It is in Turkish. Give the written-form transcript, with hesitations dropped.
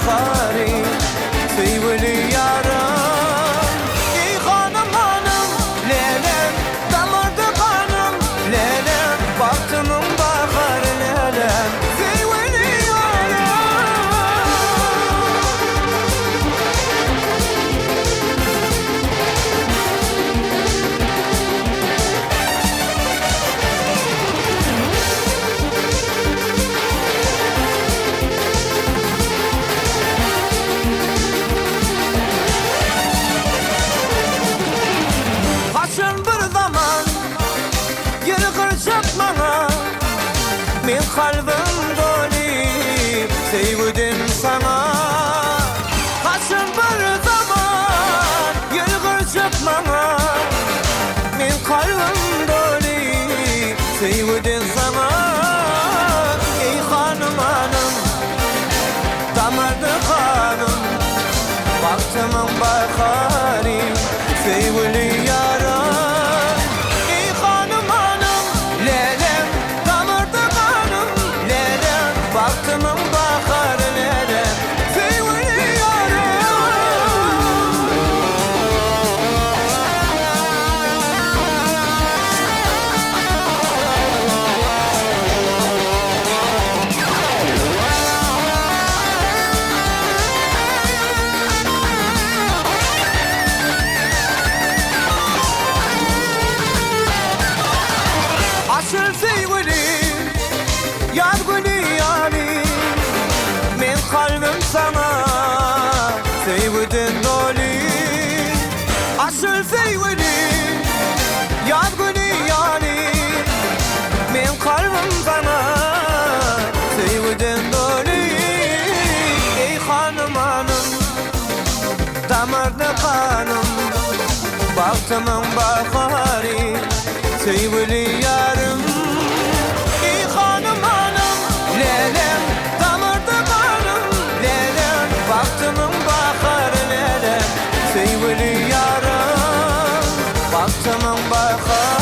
bahari Sevgili yarım Ey hanım hanım Lelem damardı kanım Lelem baktımın baharı lelem Sevgili yarım Min kalbim doli sevdim sana Kaçın bir zaman yılgır çıkmana Min kalbim doli sevdim sana Ey hanım hanım damardı kanım Baktımın baharı sevgili yarım Baktımın baharı lelem sevgili yarım Asıl sevgili yargılı kalbim sana sevdin doli Asıl sevgili yargılı yani Min kalbim sana sevdin doli Ey hanım hanım damardı kanım Baktımın baharı sevgili yarım Ey hanım hanım lelem Baktımın baharı lelem sevgili yarım Baktımın baharı